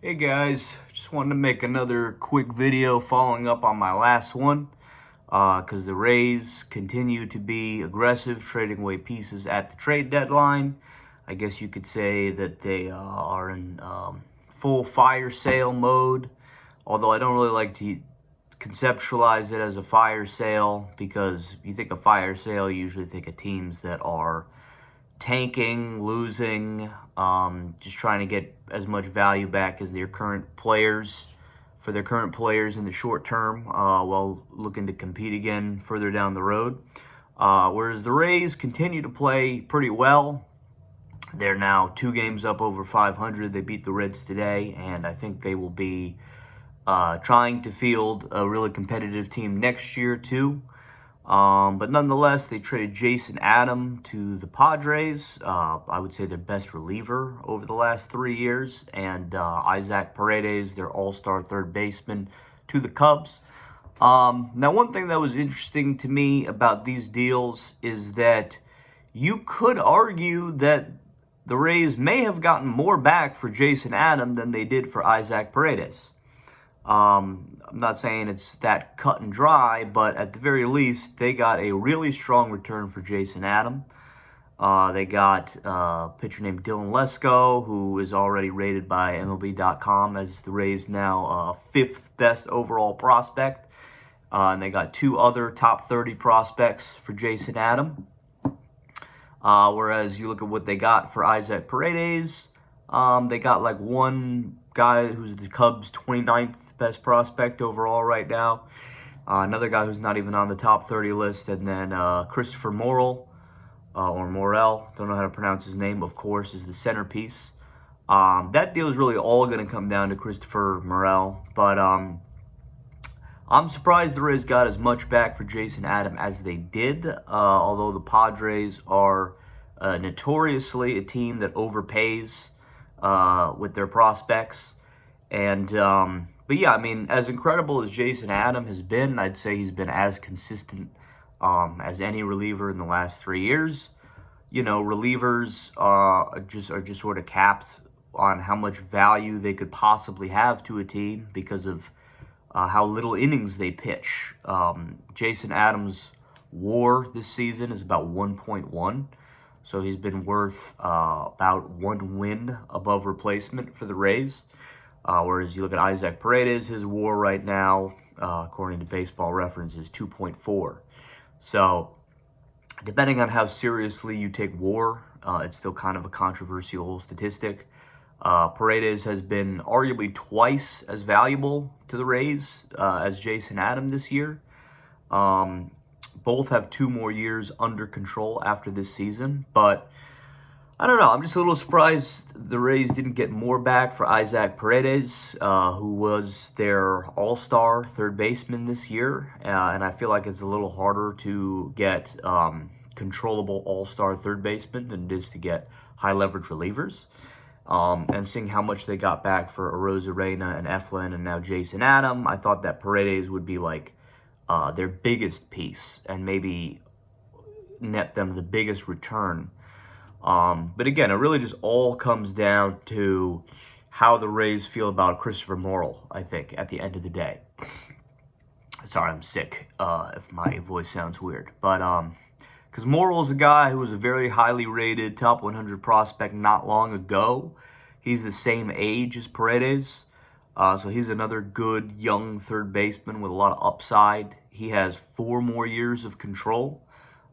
Hey guys, just wanted to make another quick video following up on my last one because the Rays continue to be aggressive, trading away pieces at the trade deadline. I guess you could say that they are in full fire sale mode, although I don't really like to conceptualize it as a fire sale because you think of fire sale, you usually think of teams that are tanking, losing, just trying to get as much value back as their current players, for their current players in the short term, while looking to compete again further down the road. Whereas the Rays continue to play pretty well. They're now 2 games up over 500. They beat the Reds today, and I think they will be trying to field a really competitive team next year too. But nonetheless, they traded Jason Adam to the Padres. I would say their best reliever over the last 3 years. And Isaac Paredes, their all-star third baseman, to the Cubs. Now, one thing that was interesting to me about these deals is that you could argue that the Rays may have gotten more back for Jason Adam than they did for Isaac Paredes. I'm not saying it's that cut and dry, but at the very least, they got a really strong return for Jason Adam. They got a pitcher named Dylan Lesko, who is already rated by MLB.com as the Rays' now 5th best overall prospect. And they got 2 other top 30 prospects for Jason Adam. Whereas you look at what they got for Isaac Paredes, they got like one guy who's the Cubs' 29th best prospect overall right now. Another guy who's not even on the top 30 list. And then Christopher Morel, or Morel, don't know how to pronounce his name, of course, is the centerpiece. That deal is really all going to come down to Christopher Morel. But I'm surprised the Rays got as much back for Jason Adam as they did. Although the Padres are notoriously a team that overpays with their prospects. And but yeah, I mean, as incredible as Jason Adam has been, I'd say he's been as consistent as any reliever in the last 3 years. You know, relievers are just sort of capped on how much value they could possibly have to a team because of how little innings they pitch. Jason Adams' WAR this season is about 1.1. So he's been worth about 1 win above replacement for the Rays. Whereas you look at Isaac Paredes, his WAR right now, according to Baseball Reference, is 2.4. So depending on how seriously you take WAR, it's still kind of a controversial statistic. Paredes has been arguably twice as valuable to the Rays as Jason Adam this year. Both have 2 more years under control after this season, but I don't know. I'm just a little surprised the Rays didn't get more back for Isaac Paredes, who was their all-star third baseman this year. And I feel like it's a little harder to get controllable all-star third baseman than it is to get high-leverage relievers. And seeing how much they got back for Arozarena and Eflin and now Jason Adam, I thought that Paredes would be like their biggest piece and maybe net them the biggest return. But again, it really just all comes down to how the Rays feel about Christopher Morel, I think, at the end of the day. Sorry, I'm sick, if my voice sounds weird. But, because Morel is a guy who was a very highly rated top 100 prospect not long ago. He's the same age as Paredes. So he's another good young third baseman with a lot of upside. He has 4 more years of control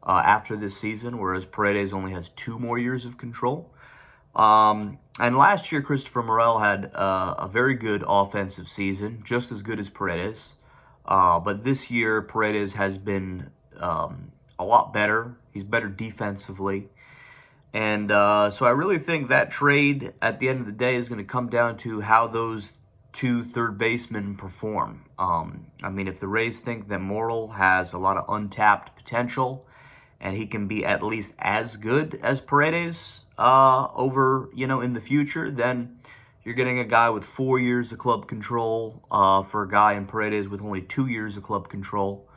after this season, whereas Paredes only has 2 more years of control. And last year, Christopher Morel had a very good offensive season, just as good as Paredes. But this year, Paredes has been a lot better. He's better defensively. And so I really think that trade at the end of the day is going to come down to how those 2 third basemen perform. I mean, if the Rays think that Morel has a lot of untapped potential and he can be at least as good as Paredes over, in the future, then you're getting a guy with 4 years of club control for a guy in Paredes with only 2 years of club control.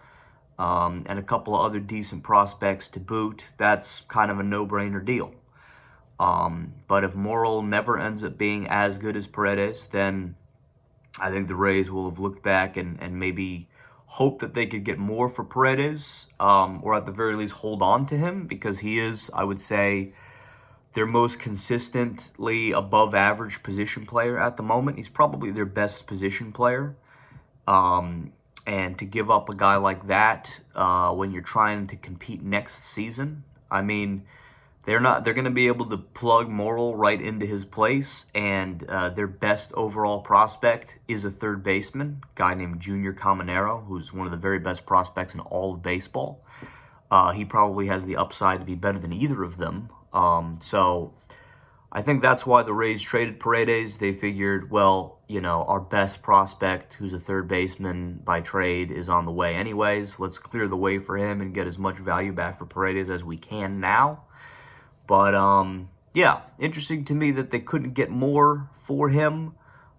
And a couple of other decent prospects to boot. That's kind of a no-brainer deal. But if Morrill never ends up being as good as Paredes, then I think the Rays will have looked back and maybe hope that they could get more for Paredes, or at the very least hold on to him, because he is, I would say, their most consistently above average position player at the moment. He's probably their best position player. And to give up a guy like that when you're trying to compete next season, I mean, they're going to be able to plug Morrill right into his place, and their best overall prospect is a third baseman, a guy named Junior Caminero, who's one of the very best prospects in all of baseball. He probably has the upside to be better than either of them. So I think that's why the Rays traded Paredes. They figured, well, our best prospect, who's a third baseman by trade, is on the way anyways. Let's clear the way for him and get as much value back for Paredes as we can now. But, yeah, interesting to me that they couldn't get more for him,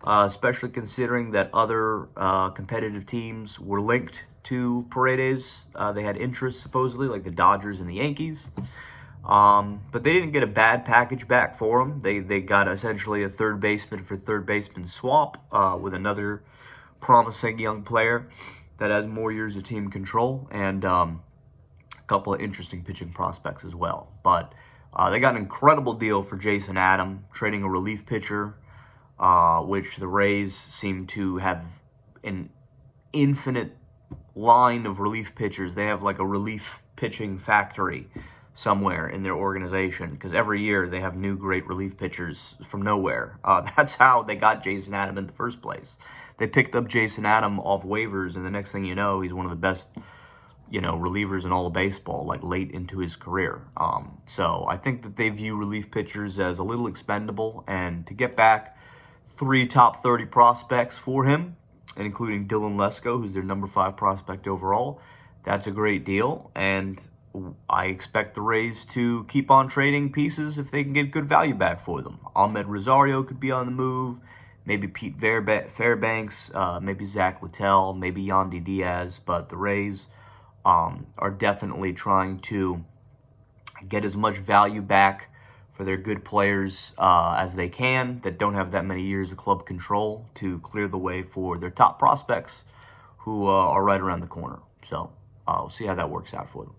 especially considering that other competitive teams were linked to Paredes. They had interest, supposedly, like the Dodgers and the Yankees. But they didn't get a bad package back for him. They got essentially a third baseman for third baseman swap with another promising young player that has more years of team control, and a couple of interesting pitching prospects as well. But they got an incredible deal for Jason Adam, trading a relief pitcher, which the Rays seem to have an infinite line of relief pitchers. They have like a relief pitching factory somewhere in their organization, because every year they have new great relief pitchers from nowhere. That's how they got Jason Adam in the first place. They picked up Jason Adam off waivers, and the next thing you know, he's one of the best, relievers in all of baseball, like late into his career. So I think that they view relief pitchers as a little expendable, and to get back 3 top 30 prospects for him, including Dylan Lesko, who's their number 5 prospect overall, that's a great deal, and I expect the Rays to keep on trading pieces if they can get good value back for them. Ahmed Rosario could be on the move, maybe Pete Fairbanks, maybe Zach Littell, maybe Yandy Diaz, but the Rays are definitely trying to get as much value back for their good players as they can that don't have that many years of club control, to clear the way for their top prospects who are right around the corner. So we'll see how that works out for them.